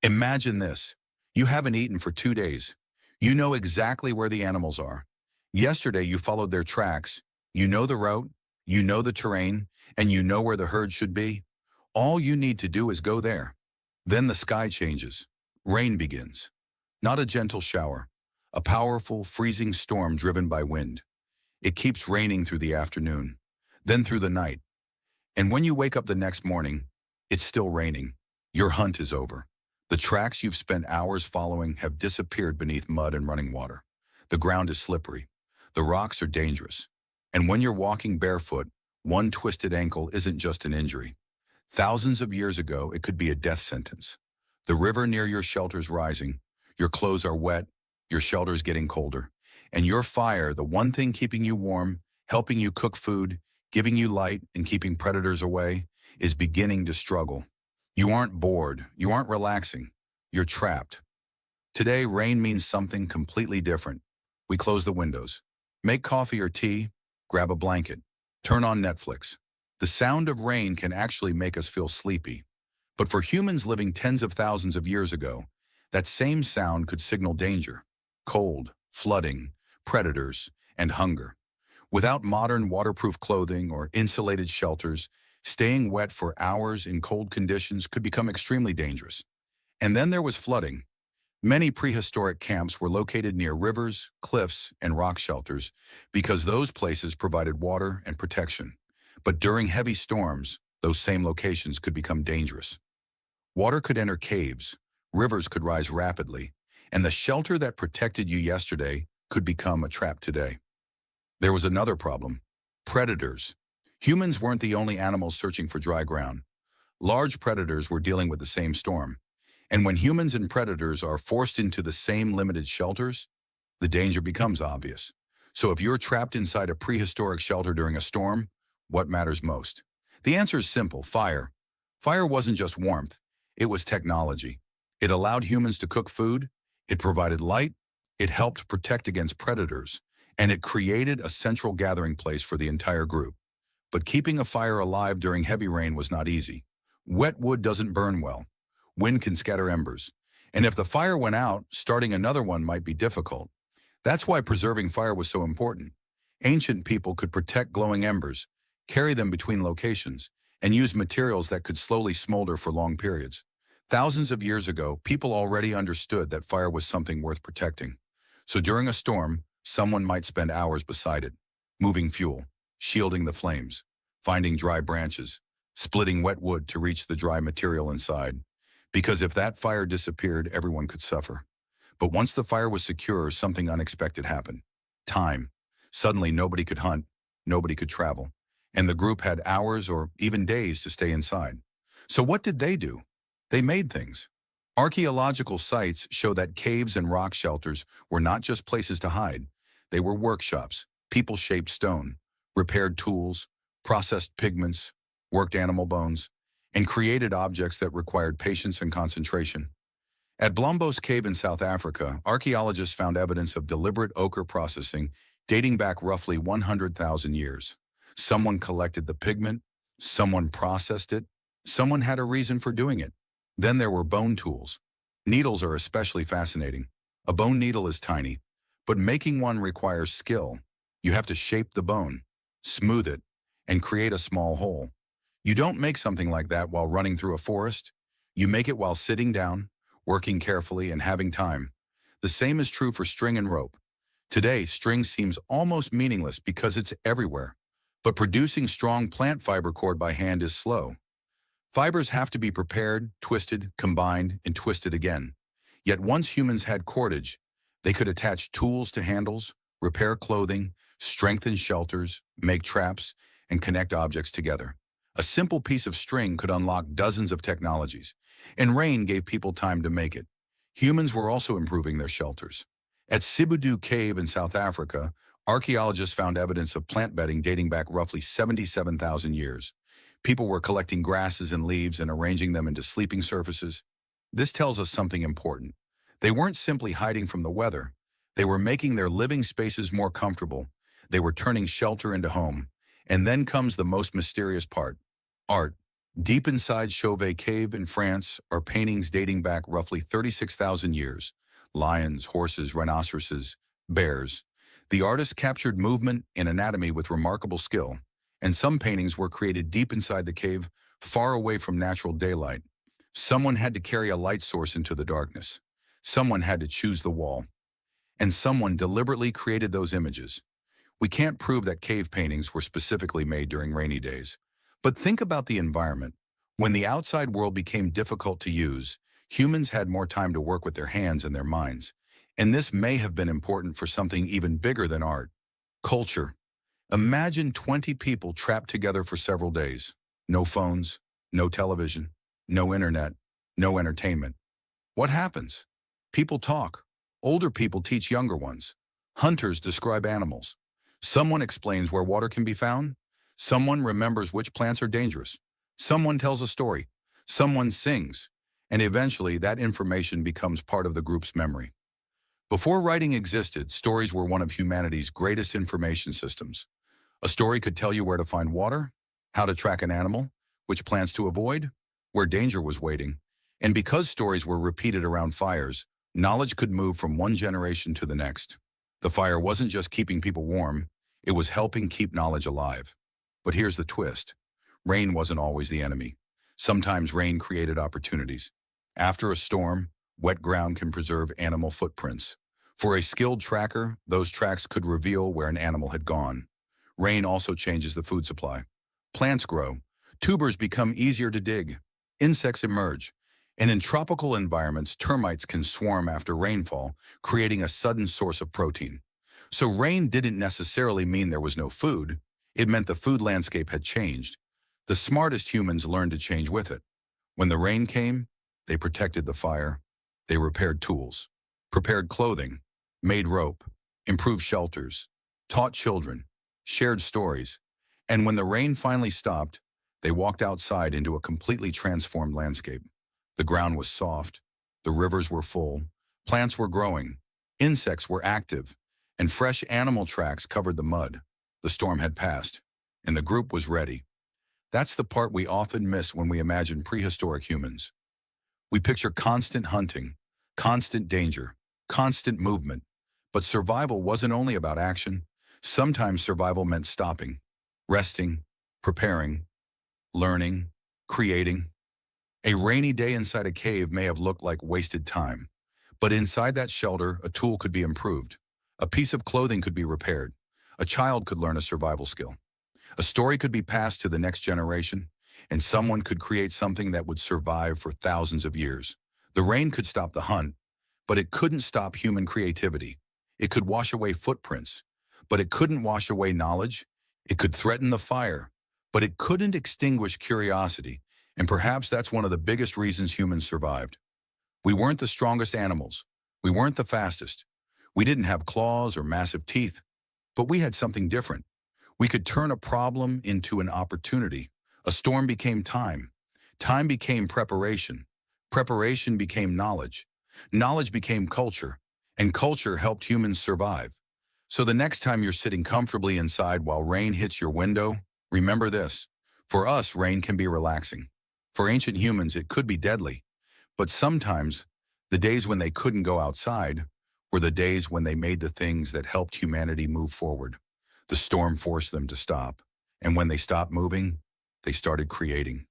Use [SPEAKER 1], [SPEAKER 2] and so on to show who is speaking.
[SPEAKER 1] Imagine this. You haven't eaten for 2 days. You know exactly where the animals are. Yesterday you followed their tracks. You know the route, you know the terrain, and you know where the herd should be. All you need to do is go there. Then the sky changes. Rain begins. Not a gentle shower. A powerful, freezing storm driven by wind. It keeps raining through the afternoon, then through the night. And when you wake up the next morning, it's still raining. Your hunt is over. The tracks you've spent hours following have disappeared beneath mud and running water. The ground is slippery. The rocks are dangerous. And when you're walking barefoot, one twisted ankle isn't just an injury. Thousands of years ago, it could be a death sentence. The river near your shelter's rising. Your clothes are wet. Your shelter's getting colder. And your fire, the one thing keeping you warm, helping you cook food, giving you light, and keeping predators away, is beginning to struggle. You aren't bored. You aren't relaxing. You're trapped. Today, rain means something completely different. We close the windows, make coffee or tea, grab a blanket, turn on Netflix. The sound of rain can actually make us feel sleepy. But for humans living tens of thousands of years ago, that same sound could signal danger, cold, flooding, predators, and hunger. Without modern waterproof clothing or insulated shelters, staying wet for hours in cold conditions could become extremely dangerous. And then there was flooding. Many prehistoric camps were located near rivers, cliffs, and rock shelters because those places provided water and protection. But during heavy storms, those same locations could become dangerous. Water could enter caves, rivers could rise rapidly, and the shelter that protected you yesterday could become a trap today. There was another problem: predators. Humans weren't the only animals searching for dry ground. Large predators were dealing with the same storm. And when humans and predators are forced into the same limited shelters, the danger becomes obvious. So if you're trapped inside a prehistoric shelter during a storm, what matters most? The answer is simple: fire. Fire wasn't just warmth, it was technology. It allowed humans to cook food, it provided light, it helped protect against predators, and it created a central gathering place for the entire group. But keeping a fire alive during heavy rain was not easy. Wet wood doesn't burn well. Wind can scatter embers. And if the fire went out, starting another one might be difficult. That's why preserving fire was so important. Ancient people could protect glowing embers, carry them between locations, and use materials that could slowly smolder for long periods. Thousands of years ago, people already understood that fire was something worth protecting. So during a storm, someone might spend hours beside it, moving fuel, shielding the flames, finding dry branches, splitting wet wood to reach the dry material inside. Because if that fire disappeared, everyone could suffer. But once the fire was secure, something unexpected happened. Time. Suddenly nobody could hunt, nobody could travel, and the group had hours or even days to stay inside. So what did they do? They made things. Archaeological sites show that caves and rock shelters were not just places to hide. They were workshops. People shaped stone, repaired tools, processed pigments, worked animal bones, and created objects that required patience and concentration. At Blombos Cave in South Africa, archaeologists found evidence of deliberate ochre processing dating back roughly 100,000 years. Someone collected the pigment, someone processed it, someone had a reason for doing it. Then there were bone tools. Needles are especially fascinating. A bone needle is tiny, but making one requires skill. You have to shape the bone, smooth it, and create a small hole. You don't make something like that while running through a forest. You make it while sitting down, working carefully, and having time. The same is true for string and rope. Today, string seems almost meaningless because it's everywhere. But producing strong plant fiber cord by hand is slow. Fibers have to be prepared, twisted, combined, and twisted again. Yet once humans had cordage, they could attach tools to handles, repair clothing, strengthen shelters, make traps, and connect objects together. A simple piece of string could unlock dozens of technologies, and rain gave people time to make it. Humans were also improving their shelters. At Sibudu Cave in South Africa, archaeologists found evidence of plant bedding dating back roughly 77,000 years. People were collecting grasses and leaves and arranging them into sleeping surfaces. This tells us something important. They weren't simply hiding from the weather. They were making their living spaces more comfortable. They were turning shelter into home. And then comes the most mysterious part: art. Deep inside Chauvet Cave in France are paintings dating back roughly 36,000 years. Lions, horses, rhinoceroses, bears. The artist captured movement and anatomy with remarkable skill, and some paintings were created deep inside the cave, far away from natural daylight. Someone had to carry a light source into the darkness. Someone had to choose the wall, and someone deliberately created those images. We can't prove that cave paintings were specifically made during rainy days. But think about the environment. When the outside world became difficult to use, humans had more time to work with their hands and their minds. And this may have been important for something even bigger than art. Culture. Imagine 20 people trapped together for several days. No phones, no television, no internet, no entertainment. What happens? People talk. Older people teach younger ones. Hunters describe animals. Someone explains where water can be found. Someone remembers which plants are dangerous. Someone tells a story. Someone sings. And eventually that information becomes part of the group's memory. Before writing existed, stories were one of humanity's greatest information systems. A story could tell you where to find water, how to track an animal, which plants to avoid, where danger was waiting. And because stories were repeated around fires, knowledge could move from one generation to the next. The fire wasn't just keeping people warm, it was helping keep knowledge alive. But here's the twist. Rain wasn't always the enemy. Sometimes rain created opportunities. After a storm, wet ground can preserve animal footprints. For a skilled tracker, those tracks could reveal where an animal had gone. Rain also changes the food supply. Plants grow. Tubers become easier to dig. Insects emerge. And in tropical environments, termites can swarm after rainfall, creating a sudden source of protein. So rain didn't necessarily mean there was no food. It meant the food landscape had changed. The smartest humans learned to change with it. When the rain came, they protected the fire. They repaired tools, prepared clothing, made rope, improved shelters, taught children, shared stories. And when the rain finally stopped, they walked outside into a completely transformed landscape. The ground was soft, the rivers were full, plants were growing, insects were active, and fresh animal tracks covered the mud. The storm had passed, and the group was ready. That's the part we often miss when we imagine prehistoric humans. We picture constant hunting, constant danger, constant movement. But survival wasn't only about action. Sometimes survival meant stopping, resting, preparing, learning, creating. A rainy day inside a cave may have looked like wasted time. But inside that shelter, a tool could be improved. A piece of clothing could be repaired. A child could learn a survival skill. A story could be passed to the next generation, and someone could create something that would survive for thousands of years. The rain could stop the hunt, but it couldn't stop human creativity. It could wash away footprints, but it couldn't wash away knowledge. It could threaten the fire, but it couldn't extinguish curiosity. And perhaps that's one of the biggest reasons humans survived. We weren't the strongest animals. We weren't the fastest. We didn't have claws or massive teeth, but we had something different. We could turn a problem into an opportunity. A storm became time. Time became preparation. Preparation became knowledge. Knowledge became culture. And culture helped humans survive. So the next time you're sitting comfortably inside while rain hits your window, remember this. For us, rain can be relaxing. For ancient humans, it could be deadly. But sometimes, the days when they couldn't go outside were the days when they made the things that helped humanity move forward. The storm forced them to stop. And when they stopped moving, they started creating.